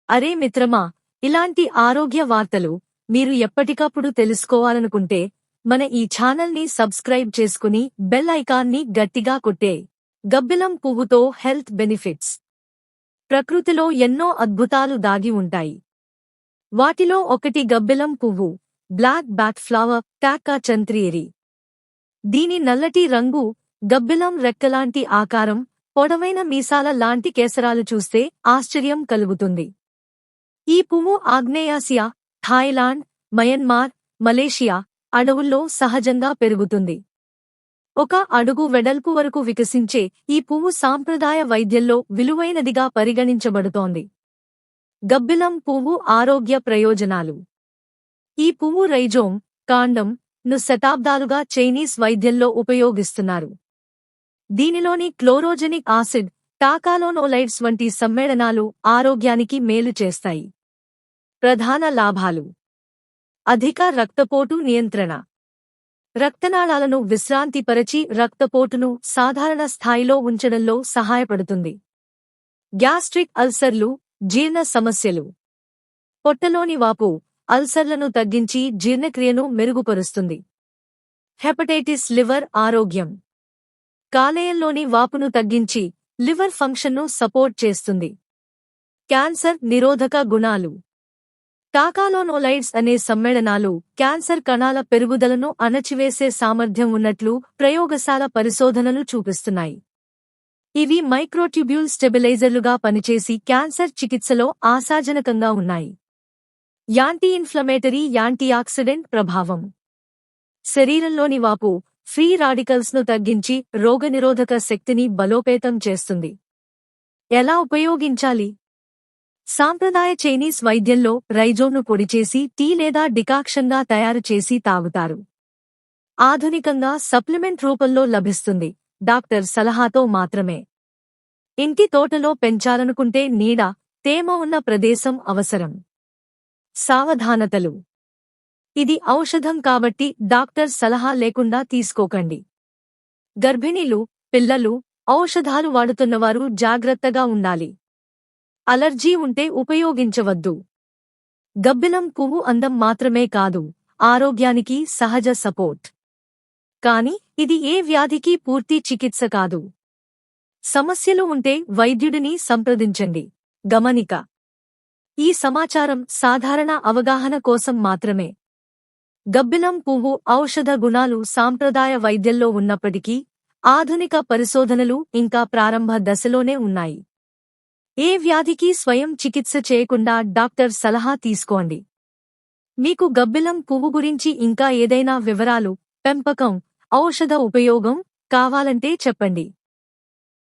అరే మిత్రమా, ఇలాంటి ఆరోగ్య వార్తలు మీరు ఎప్పటికప్పుడు తెలుసుకోవాలనుకుంటే మన ఈ ఛానల్ని సబ్స్క్రైబ్ చేసుకుని బెల్ ఐకాన్ని గట్టిగా కొట్టే. గబ్బిలం పువ్వుతో హెల్త్ బెనిఫిట్స్. ప్రకృతిలో ఎన్నో అద్భుతాలు దాగి ఉంటాయి. వాటిలో ఒకటి గబ్బిలం పువ్వు, బ్లాక్ బ్యాక్ ఫ్లవర్ టాకా చంత్రియేరి. దీని నల్లటి రంగు, గబ్బిలం రెక్కలాంటి ఆకారం, పొడవైన మీసాల లాంటి కేసరాలు చూస్తే ఆశ్చర్యం కలుగుతుంది. ఈ పువ్వు ఆగ్నేయాసియా, థాయిలాండ్, మయన్మార్, మలేషియా అడవుల్లో సహజంగా పెరుగుతుంది. 1 అడుగు వెడల్పు వరకు వికసించే ఈ పువ్వు సాంప్రదాయ వైద్యంలో విలువైనదిగా పరిగణించబడుతోంది. గబ్బిలం పువ్వు ఆరోగ్య ప్రయోజనాలు. ఈ పువ్వు రైజోమ్, కాండం ను శతాబ్దాలుగా చైనీస్ వైద్యంలో ఉపయోగిస్తున్నారు. దీనిలోని క్లోరోజెనిక్ ఆసిడ్, టాకాలోనోలైడ్స్ వంటి సమ్మేళనాలు ఆరోగ్యానికి మేలు చేస్తాయి. ప్రధాన లాభాలు: అధిక రక్తపోటు నియంత్రణ. రక్తనాళాలను విశ్రాంతిపరచి రక్తపోటును సాధారణ స్థాయిలో ఉంచడంలో సహాయపడుతుంది. గ్యాస్ట్రిక్ అల్సర్లు, జీర్ణ సమస్యలు. పొట్టలోని వాపు, అల్సర్లను తగ్గించి జీర్ణక్రియను మెరుగుపరుస్తుంది. హెపటైటిస్ లివర్ ఆరోగ్యం. కాలేయంలోని వాపును తగ్గించి లివర్ ఫంక్షన్ను సపోర్ట్ చేస్తుంది. క్యాన్సర్ నిరోధక గుణాలు. టాకాలోనోలైడ్స్ అనే సమ్మేళనాలు క్యాన్సర్ కణాల పెరుగుదలను అణచివేసే సామర్థ్యం ఉన్నట్లు ప్రయోగశాల పరిశోధనలు చూపిస్తున్నాయి. ఇవి మైక్రోట్యూబ్యూల్ స్టెబిలైజర్లుగా పనిచేసి క్యాన్సర్ చికిత్సలో ఆశాజనకంగా ఉన్నాయి. యాంటీ ఇన్ఫ్లమేటరీ, యాంటీఆక్సిడెంట్ ప్రభావం. శరీరంలోని వాపు, ఫ్రీ రాడికల్స్ను తగ్గించి రోగనిరోధక శక్తిని బలోపేతం చేస్తుంది. ఎలా ఉపయోగించాలి? సాంప్రదాయ చైనీస్ వైద్యంలో రైజోమ్ను పొడిచేసి టీ లేదా డికాక్షన్గా తయారు చేసి తాగుతారు. ఆధునికంగా సప్లిమెంట్ రూపంలో లభిస్తుంది, డాక్టర్ సలహాతో మాత్రమే. ఇంటి తోటలో పెంచాలనుకుంటే నీడ, తేమ ఉన్న ప్రదేశం అవసరం. సావధానతలు. ఇది ఔషధం కాబట్టి డాక్టర్ సలహా లేకుండా తీసుకోకండి. గర్భిణీలు, పిల్లలు, ఔషధాలు వాడుతున్నవారు జాగ్రత్తగా ఉండాలి. అలర్జీ ఉంటే ఉపయోగించవద్దు. గబ్బిలం పువ్వు అందం మాత్రమే కాదు, ఆరోగ్యానికి సహజ సపోర్ట్. కాని ఇది ఏ వ్యాధికి పూర్తి చికిత్స కాదు. సమస్యలు ఉంటే వైద్యుడిని సంప్రదించండి. గమనిక: ఈ సమాచారం సాధారణ అవగాహన కోసం మాత్రమే. గబ్బిలం పువ్వు ఔషధ గుణాలు సాంప్రదాయ వైద్యంలో ఉన్నప్పటికీ ఆధునిక పరిశోధనలు ఇంకా ప్రారంభ దశలోనే ఉన్నాయి. ఏ వ్యాధికి స్వయం చికిత్స చేయకుండా డాక్టర్ సలహా తీసుకోండి. మీకు గబ్బిలం పువ్వు గురించి ఇంకా ఏదైనా వివరాలు, పెంపకం, ఔషధ ఉపయోగం కావాలంటే చెప్పండి.